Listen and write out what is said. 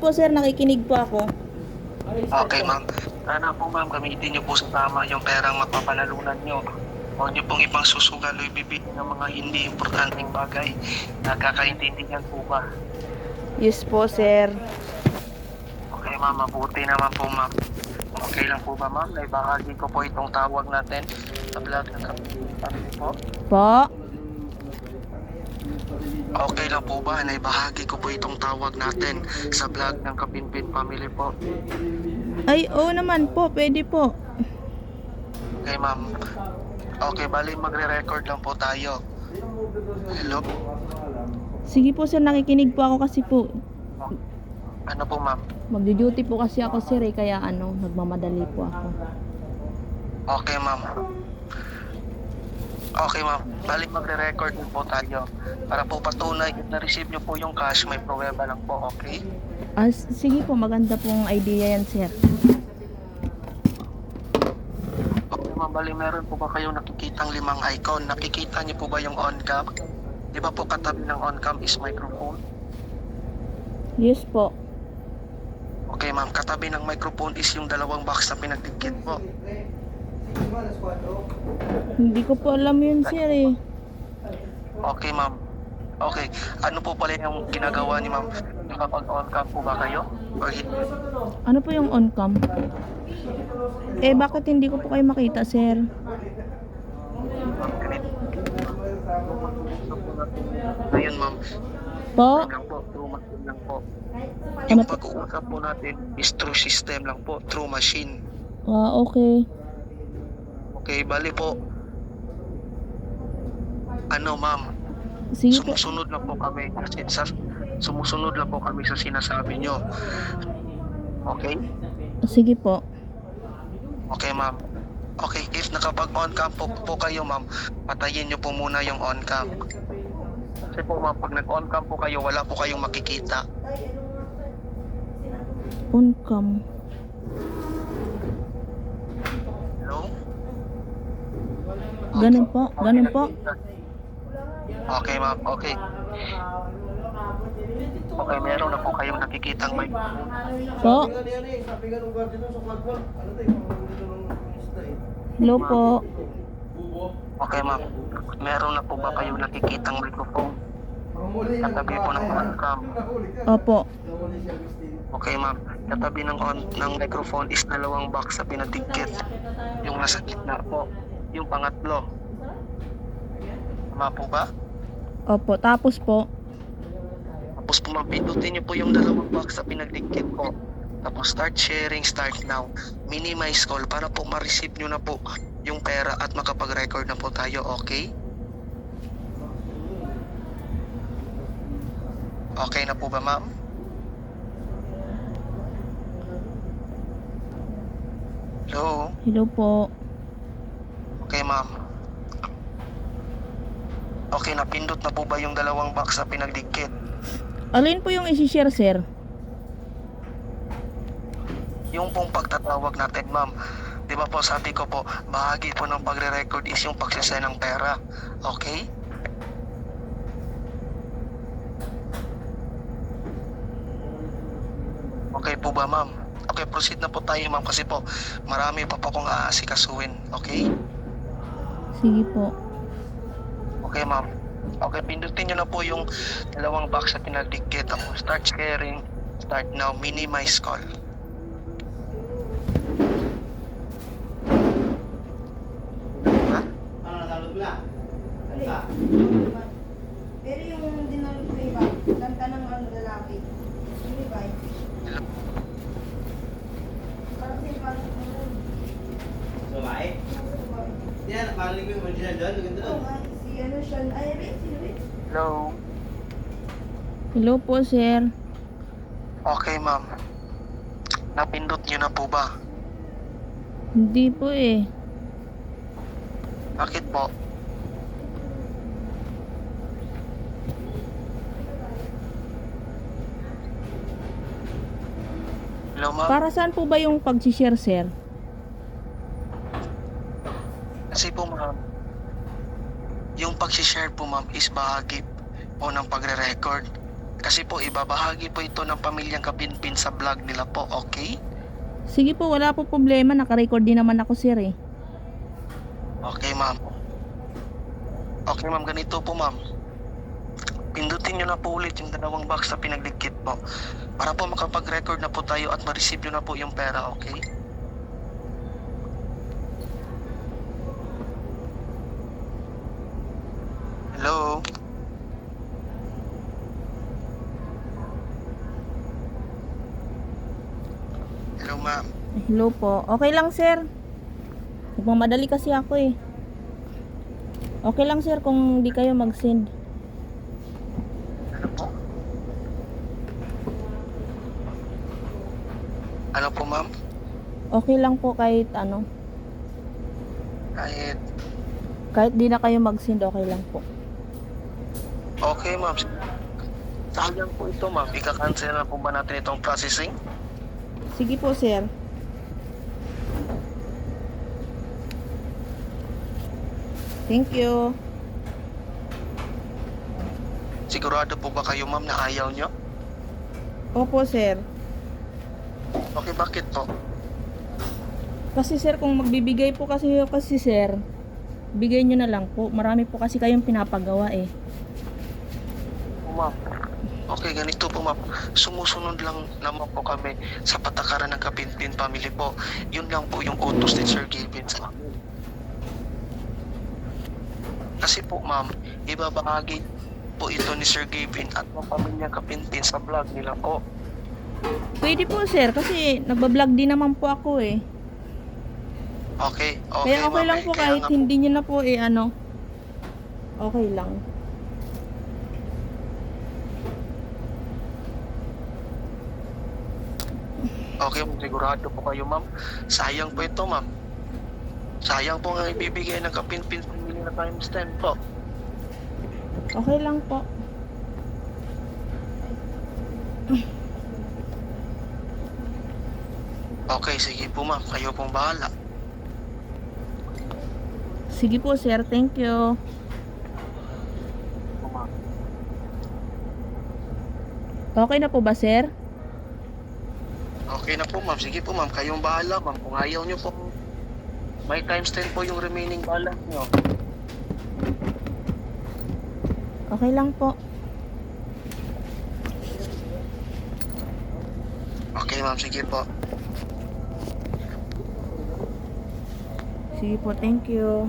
po sir, nakikinig po ako. Okay, ma'am. Sana po, ma'am, gamitin niyo po sa tama yung perang mapapanalunan niyo. Huwag niyo pong ibang susugal o ibibigay ng mga hindi importanteng bagay. Nagkakaintindihan po ba? Yes po sir. Okay, ma'am. Mabuti naman po, ma'am. Okay lang po ba, ma'am? Naibahagi ko po itong tawag natin sa vlog ng family po. Po? Okay lang po ba? Naibahagi ko po itong tawag natin sa vlog ng Kapinpin Family po. Ay, oo naman po, pwede po. Okay, ma'am. Okay, bali magre-record lang po tayo. Hello? Sige po sir, nakikinig po ako kasi po. Ano po, ma'am? Magdu-duty po kasi ako sir eh, kaya nagmamadali po ako. Okay, ma'am. Okay, ma'am. Bali magre-record din po tayo. Para po patunay if na-receive nyo po yung cash, may pruweba lang po, okay? Sige po, maganda pong idea yan sir. Okay, ma'am. Bali meron po ba kayong nakikitang 5 icon? Nakikita niyo po ba yung on-cam? Di ba po katabi ng on-cam is microphone? Yes po. Okay, ma'am. Katabi ng microphone is yung 2 box na pinagdikit po. Hindi ko po alam yun sir eh. Okay, ma'am. Okay. Ano po pala yung ginagawa ni ma'am? Kapag on-cam po ba kayo? Or hindi? Ano po yung on-cam? Eh bakit hindi ko po kayo makita sir? Ayun, ma'am. Po? Lang po, through machine lang po. Ano Yung po? pag-uusap po natin is through system lang po, through machine. Okay. Okay, bali po. Ano, ma'am? Sige po. Sumusunod lang po kami sumusunod lang po kami sa sinasabi nyo. Okay? Sige po. Okay, ma'am. Okay, if nakapag on-cam po kayo, ma'am, patayin nyo po muna yung on-cam. Kasi po, ma'am, pag nag-on-cam po kayo, wala po kayong makikita. On-cam. Hello? Ganun po, ganun po. Okay, ma'am. Okay. Okay, meron na po kayong nakikitang may... Po? Hello po. Okay, ma'am. Meron na po ba kayong nakikitang microphone? Katabi po ng on-cam. Opo. Okay, ma'am. Katabi ng microphone is 2 box na pinadikit. Yung nasa gitna po. Yung pangatlo. Tama po ba? Opo, tapos po. Tapos po, ma'am, pindutin niyo po yung 2 box na pinagdikit po. Tapos start sharing, start now. Minimize call para po ma-receive nyo na po yung pera at makapag-record na po tayo, okay? Okay na po ba, ma'am? Hello? Hello po. Okay, ma'am. Okay, napindot na po ba yung 2 box na pinagdikit? Alin po yung isi-share sir? Yung pong pagtatawag natin, ma'am. Di ba po sabi ko po, bahagi po ng pagre-record is yung pagsasay ng pera. Okay? Okay po ba, ma'am? Okay, proceed na po tayo, ma'am, kasi po marami pa po akong aasikasuhin. Okay? Sige po. Okay, ma'am. Okay, pindutin nyo na po yung 2 box na pinagdikit. Tapos start sharing, start now, minimize call. Ha? Pero yung dinulog ko iba, kanta ng ano lalaki. Yung iba, Hello? parang parang Babae? Yan, marinig mo yung original doon. Maganda Oo doon. nga, si ano siya, ay Rick, si Rick. Hello? Hello po sir. Okay, ma'am. Napindot nyo na po ba? Hindi po eh. Bakit po? Hello, ma'am? Para saan po ba yung pag-share sir? Kasi po, ma'am, yung pag-share po, ma'am, is bahagi po ng pagre-record. Kasi po, ibabahagi po ito ng pamilyang Kapinpin sa vlog nila po, okay? Sige po, wala po problema. Naka-record din naman ako, sir eh. Okay, ma'am. Okay, ma'am. Ganito po, ma'am. Pindutin nyo na po ulit yung dalawang box na pinagdikit po. Para po makapag-record na po tayo at ma-receive nyo na po yung pera, okay? Hello? Hello, ma'am. Hello po. Okay lang, sir. Nagmamadali kasi ako eh. Okay lang, sir, kung di kayo mag-send. Ano po? Ano po, ma'am? Okay lang po kahit ano. Kahit... Kahit di na kayo mag-send, okay lang po. Okay, ma'am. Sayang po ito, ma'am. Ika-cancel na po ba natin itong processing? Sige po, sir. Thank you. Sigurado po ba kayo, ma'am, na ayaw nyo? Opo, sir. Okay, bakit po? Kasi sir, kung magbibigay po kasi sir, bigay nyo na lang po. Marami po kasi kayong pinapagawa eh. Ma'am. Okay, ganito po, ma'am. Sumusunod lang naman po kami sa patakaran ng Kapinpin family po. Yun lang po yung utos ni Sir Gavin sa amin. Kasi po, ma'am, ibabahagi po ito ni Sir Gavin at ng pamilya Kapinpin sa vlog nila po. Pwede po, sir, kasi nagbablog din naman po ako eh. Okay, okay, Kaya okay ma'am. lang po Kaya kahit nga po- hindi nyo na po eh ano. Okay lang. Okay, ma'am, sigurado po kayo, ma'am. Sayang po ito, ma'am. Sayang po nga ibibigay ng Kapinpin family na times 10 po. Okay lang po. Okay, sige po, ma'am. Kayo pong bahala. Sige po, sir. Thank you. Po, ma'am. Okay na po ba, sir? Okay na po, ma'am. Sige po, ma'am. Kayong bahala, ma'am. Kung ayaw nyo po, may times 10 po yung remaining balance nyo. Okay lang po. Okay, ma'am. Sige po. Sige po, thank you.